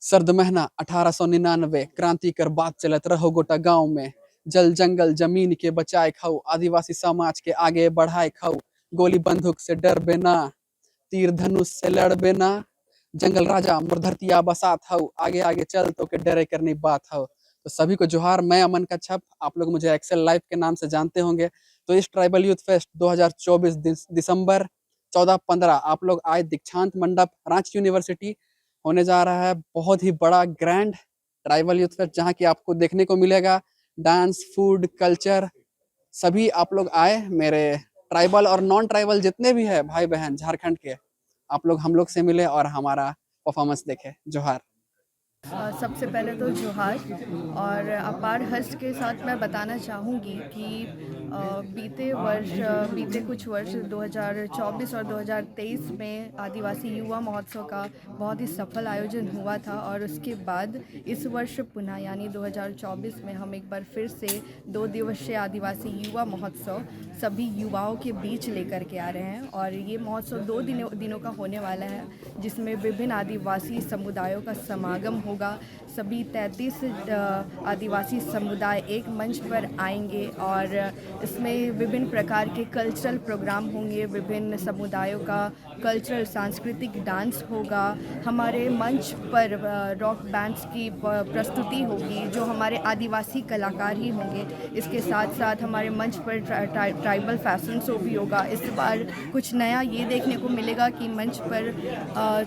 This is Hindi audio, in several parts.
सर्द महीना 1899 क्रांति कर बात चलत रहो गोटा गांव में। जल जंगल जमीन के बचाए खाऊ, आदिवासी समाज के आगे बढ़ाए खाऊ। गोली बंदूक से डर बेना, तीर धनुष से लड़ बेना। जंगल राजा मोर धरतिया बसात हऊ, आगे आगे चल तो के डरे करनी बात हऊ। तो सभी को जोहार, मैं अमन का छप, आप लोग मुझे एक्सेल लाइव के नाम से जानते होंगे। तो इस ट्राइबल यूथ फेस्ट 2024 दिसंबर 14-15 आप लोग आए दीक्षांत मंडप रांची यूनिवर्सिटी। होने जा रहा है बहुत ही बड़ा ग्रैंड ट्राइबल यूथ फेस्ट, जहाँ की आपको देखने को मिलेगा डांस, फूड, कल्चर। सभी आप लोग आए, मेरे ट्राइबल और नॉन ट्राइबल जितने भी है भाई बहन झारखंड के, आप लोग हम लोग से मिले और हमारा परफॉर्मेंस देखे। जोहार। सबसे पहले तो जोहार। और अपार हर्ष के साथ मैं बताना चाहूँगी कि बीते कुछ वर्ष 2024 और 2023 में आदिवासी युवा महोत्सव का बहुत ही सफल आयोजन हुआ था, और उसके बाद इस वर्ष पुनः यानी 2024 में हम एक बार फिर से 2 दिवसीय आदिवासी युवा महोत्सव सभी युवाओं के बीच लेकर के आ रहे हैं। और ये महोत्सव 2 दिनों का होने वाला है, जिसमें विभिन्न आदिवासी समुदायों का समागम होगा। सभी 33 आदिवासी समुदाय एक मंच पर आएंगे और इसमें विभिन्न प्रकार के कल्चरल प्रोग्राम होंगे। विभिन्न समुदायों का कल्चरल सांस्कृतिक डांस होगा। हमारे मंच पर रॉक बैंड्स की प्रस्तुति होगी, जो हमारे आदिवासी कलाकार ही होंगे। इसके साथ साथ हमारे मंच पर ट्राइबल फैशन शो भी होगा। इस बार कुछ नया ये देखने को मिलेगा कि मंच पर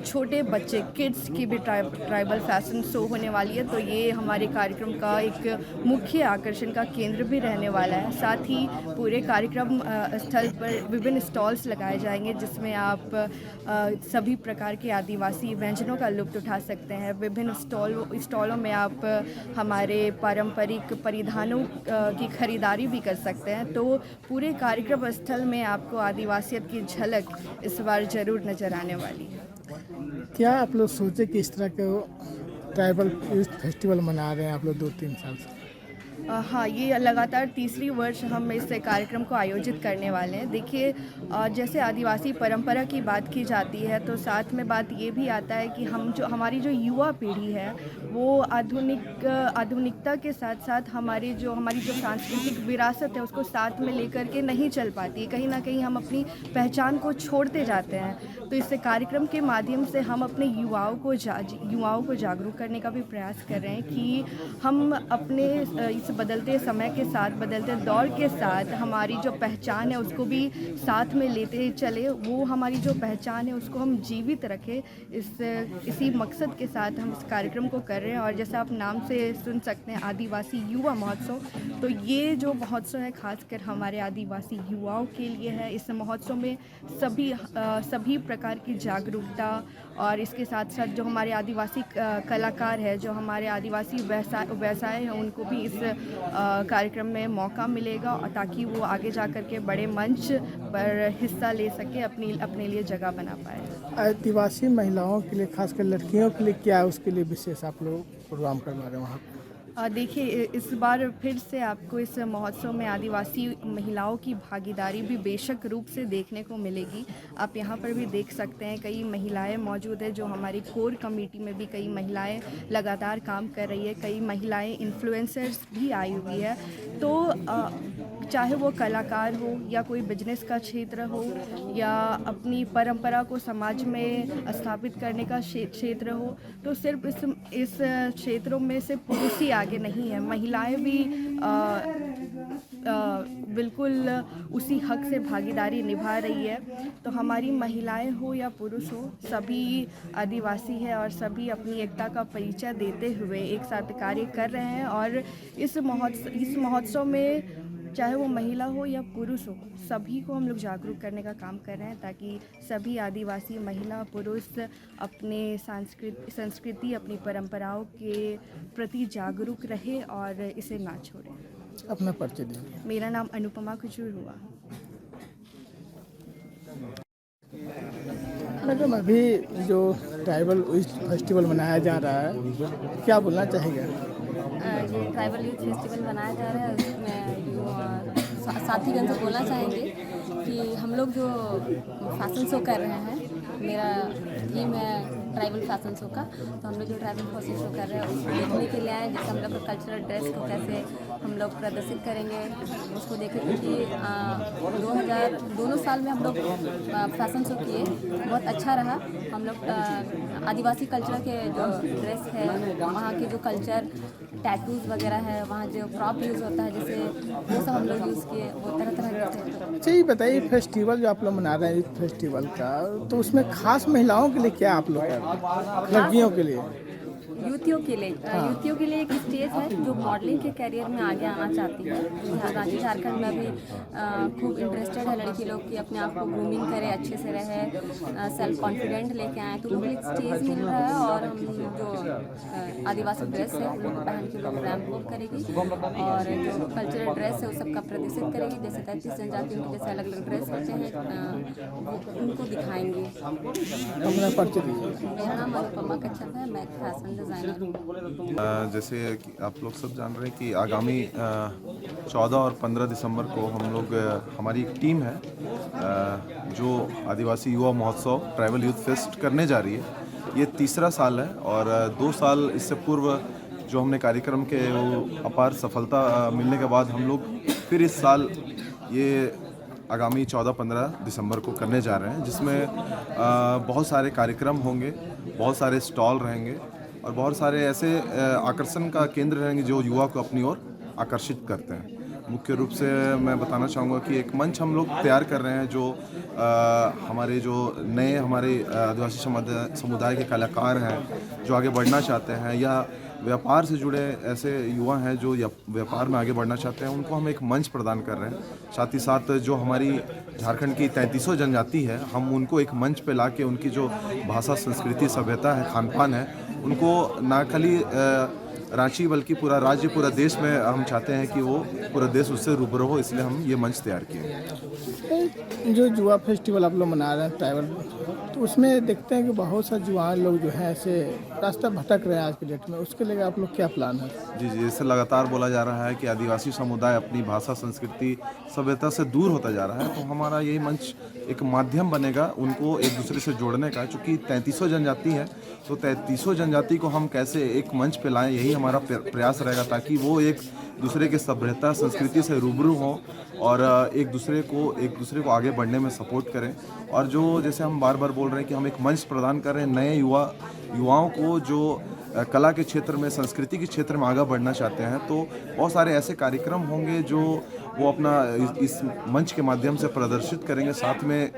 छोटे बच्चे किड्स की भी ट्राइबल फैशन शो होने वाली है। तो ये हमारे कार्यक्रम का एक मुख्य आकर्षण का केंद्र भी रहने वाला है। साथ ही पूरे कार्यक्रम स्थल पर विभिन्न स्टॉल्स लगाए जाएंगे, जिसमें आप सभी प्रकार के आदिवासी व्यंजनों का लुत्फ़ उठा सकते हैं। विभिन्न स्टॉलों में आप हमारे पारंपरिक परिधानों की खरीदारी भी कर सकते हैं। तो पूरे कार्यक्रम स्थल में आपको आदिवासियत की झलक इस बार ज़रूर नज़र आने वाली है। क्या आप लोग सोचे कि इस तरह के ट्राइबल यूथ फेस्टिवल मना रहे हैं आप लोग 2-3 साल से? हाँ, ये लगातार तीसरी वर्ष हम इस कार्यक्रम को आयोजित करने वाले हैं। देखिए, जैसे आदिवासी परंपरा की बात की जाती है, तो साथ में बात ये भी आता है कि हमारी जो युवा पीढ़ी है, वो आधुनिकता के साथ साथ हमारी जो सांस्कृतिक विरासत है, उसको साथ में लेकर के नहीं चल पाती। कहीं ना कहीं हम अपनी पहचान को छोड़ते जाते हैं। तो इस कार्यक्रम के माध्यम से हम अपने युवाओं को जागरूक करने का भी प्रयास कर रहे हैं कि हम अपने इस बदलते समय के साथ, बदलते दौर के साथ हमारी जो पहचान है उसको भी साथ में लेते चले। वो हमारी जो पहचान है उसको हम जीवित रखें। इसी मकसद के साथ हम इस कार्यक्रम को कर रहे हैं। और जैसा आप नाम से सुन सकते हैं, आदिवासी युवा महोत्सव, तो ये जो महोत्सव है खासकर हमारे आदिवासी युवाओं के लिए है। इस महोत्सव में सभी प्रकार की जागरूकता, और इसके साथ साथ जो हमारे आदिवासी कलाकार है, जो हमारे आदिवासी व्यवसाय हैं, उनको भी इस कार्यक्रम में मौका मिलेगा, और ताकि वो आगे जा कर के बड़े मंच पर हिस्सा ले सके, अपने लिए जगह बना पाए। आदिवासी महिलाओं के लिए, खासकर लड़कियों के लिए क्या है, उसके लिए विशेष आप लोग प्रोग्राम करवा रहे हैं वहाँ पर? देखिए, इस बार फिर से आपको इस महोत्सव में आदिवासी महिलाओं की भागीदारी भी बेशक रूप से देखने को मिलेगी। आप यहाँ पर भी देख सकते हैं कई महिलाएं मौजूद है, जो हमारी कोर कमेटी में भी कई महिलाएं लगातार काम कर रही है। कई महिलाएं इन्फ्लुएंसर्स भी आई हुई है। तो चाहे वो कलाकार हो या कोई बिजनेस का क्षेत्र हो या अपनी परंपरा को समाज में स्थापित करने का क्षेत्र हो, तो सिर्फ इस क्षेत्रों में से पुरुष ही आगे नहीं है, महिलाएं भी बिल्कुल उसी हक से भागीदारी निभा रही है। तो हमारी महिलाएं हो या पुरुष हो, सभी आदिवासी है और सभी अपनी एकता का परिचय देते हुए एक साथ कार्य कर रहे हैं। और इस महोत्सव में चाहे वो महिला हो या पुरुष हो, सभी को हम लोग जागरूक करने का काम कर रहे हैं, ताकि सभी आदिवासी महिला पुरुष अपने संस्कृति, अपनी परंपराओं के प्रति जागरूक रहे और इसे ना छोड़ें। अपना परिचय दें। मेरा नाम अनुपमा कुचूर हुआ। मैडम, अभी जो ट्राइबल फेस्टिवल मनाया जा रहा है, क्या बोलना चाहेंगे? ये ट्राइबल यूथ फेस्टिवल मनाया जा रहा है, उसमें साथीगण से बोलना चाहेंगे कि हम लोग जो फैशन शो कर रहे हैं, मेरा थीम है ट्राइबल फैशन शो का। तो हम लोग जो ट्राइबल फैशन शो कर रहे हैं उसको देखने के लिए आए, जैसे हम लोग का कल्चरल ड्रेस को कैसे हम लोग प्रदर्शित करेंगे उसको देखें, क्योंकि 2000 दोनों साल में हम लोग फैशन शो किए, बहुत अच्छा रहा। हम लोग आदिवासी कल्चर के जो ड्रेस है, वहाँ के जो कल्चर टैटूज़ वगैरह है, वहाँ जो प्रॉप यूज़ होता है, जैसे वो सब हम लोग यूज़ किए, वो तरह तरह के थे। अच्छा ये बताइए, फेस्टिवल जो आप लोग मना रहे हैं इस फेस्टिवल का, तो उसमें खास महिलाओं के लिए क्या आप लोग कर रहे हैं, लड़कियों के लिए? युवतियों के लिए एक स्टेज है जो मॉडलिंग के करियर में आगे आना चाहती है। रांची झारखंड में भी खूब इंटरेस्टेड है लड़की लोग कि अपने आप को ग्रूमिंग करे, अच्छे से रहे, सेल्फ कॉन्फिडेंट लेके आए, तो उनको एक स्टेज मिल रहा है। और हम जो आदिवासी ड्रेस है उन लोग पहन के लोग रैम्प वॉक करेगी, और जो कल्चरल ड्रेस है उस सबका प्रदर्शित करेगी, जैसे 33 जनजातियों के जैसे अलग अलग ड्रेस होते हैं वो उनको दिखाएंगे। अपना परिचय दीजिए। मेरा नाम अनुपमा कच्छप है, मैं फैशन डिज़ाइनर। जैसे कि आप लोग सब जान रहे हैं कि आगामी 14 और 15 दिसंबर को हम लोग हमारी एक टीम है जो आदिवासी युवा महोत्सव ट्राइबल यूथ फेस्ट करने जा रही है। ये तीसरा साल है और 2 साल इससे पूर्व जो हमने कार्यक्रम के वो अपार सफलता मिलने के बाद हम लोग फिर इस साल ये आगामी 14-15 दिसंबर को करने जा रहे हैं, जिसमें बहुत सारे कार्यक्रम होंगे, बहुत सारे स्टॉल रहेंगे और बहुत सारे ऐसे आकर्षण का केंद्र रहेंगे जो युवा को अपनी ओर आकर्षित करते हैं। मुख्य रूप से मैं बताना चाहूँगा कि एक मंच हम लोग तैयार कर रहे हैं जो हमारे जो नए हमारे आदिवासी समुदाय के कलाकार हैं जो आगे बढ़ना चाहते हैं, या व्यापार से जुड़े ऐसे युवा हैं जो व्यापार में आगे बढ़ना चाहते हैं, उनको हम एक मंच प्रदान कर रहे हैं। साथ ही साथ जो हमारी झारखंड की 33 जनजाति है, हम उनको एक मंच पे ला के उनकी जो भाषा, संस्कृति, सभ्यता है, खान पान है, उनको ना खाली रांची बल्कि पूरा राज्य, पूरा देश में हम चाहते हैं कि वो पूरा देश उससे रूबरू हो, इसलिए हम ये मंच तैयार किए। जो जुआ फेस्टिवल आप लोग मना रहे हैं ट्राइबल, तो उसमें देखते हैं कि बहुत सा जुआन लोग जो है ऐसे रास्ता भटक रहे हैं आज के डेट में, उसके लिए आप लोग क्या प्लान है? जी, जैसे लगातार बोला जा रहा है कि आदिवासी समुदाय अपनी भाषा, संस्कृति, सभ्यता से दूर होता जा रहा है, तो हमारा यही मंच एक माध्यम बनेगा उनको एक दूसरे से जोड़ने का। चूँकि 33 जनजाति है, तो 33 जनजाति को हम कैसे एक मंच पे लाएं, यही हमारा प्रयास रहेगा, ताकि वो एक दूसरे के सभ्यता, संस्कृति से रूबरू हों और एक दूसरे को आगे बढ़ने में सपोर्ट करें। और जो जैसे हम बार बार बोल रहे हैं कि हम एक मंच प्रदान कर रहे हैं नए युवाओं को जो कला के क्षेत्र में, संस्कृति के क्षेत्र में आगे बढ़ना चाहते हैं, तो बहुत सारे ऐसे कार्यक्रम होंगे जो वो अपना इस मंच के माध्यम से प्रदर्शित करेंगे। साथ में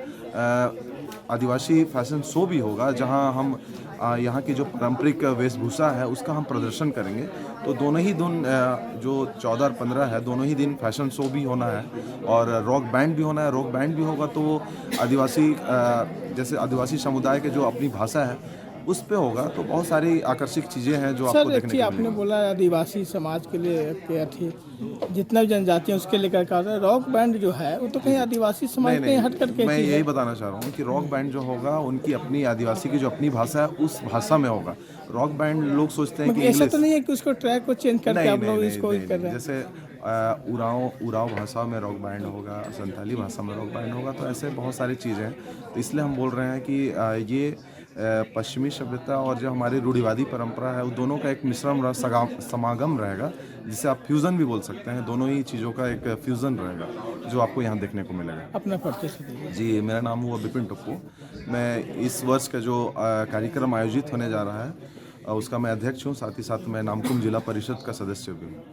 आदिवासी फैशन शो भी होगा, जहां हम यहाँ की जो पारंपरिक वेशभूषा है उसका हम प्रदर्शन करेंगे। तो दोनों ही दिन जो 14 और 15 है, दोनों ही दिन फैशन शो भी होना है और रॉक बैंड भी होना है। रॉक बैंड भी होगा तो आदिवासी जैसे आदिवासी समुदाय के जो अपनी भाषा है उस पे होगा, तो बहुत सारी आकर्षक चीज़ें हैं जो आपको देखने को आपने बोला आदिवासी समाज के लिए जितना भी जनजाति है उसके लिए क्या कर रहा है, रॉक बैंड जो है वो तो कहीं आदिवासी समाज के हट करके। मैं यही बताना चाह रहा हूँ कि रॉक बैंड जो होगा उनकी अपनी आदिवासी की जो अपनी भाषा है उस भाषा में होगा। रॉक बैंड लोग सोचते हैं कि ऐसा तो नहीं है कि उसको ट्रैक को चेंज करके आप लोग इसको कर रहे हैं। जैसे उराव भाषा में रॉक बैंड होगा, संथाली भाषा में रॉक बैंड होगा, तो ऐसे बहुत सारी चीज़ें हैं। तो इसलिए हम बोल रहे हैं कि ये पश्चिमी सभ्यता और जो हमारी रूढ़िवादी परंपरा है, वो दोनों का एक मिश्रण समागम रहेगा, जिसे आप फ्यूज़न भी बोल सकते हैं। दोनों ही चीज़ों का एक फ्यूज़न रहेगा जो आपको यहाँ देखने को मिलेगा। अपना परिचय। जी, मेरा नाम हुआ बिपिन टप्पू। मैं इस वर्ष का जो कार्यक्रम आयोजित होने जा रहा है उसका मैं अध्यक्ष हूँ, साथ ही साथ मैं नामकुम जिला परिषद का सदस्य भी हूँ।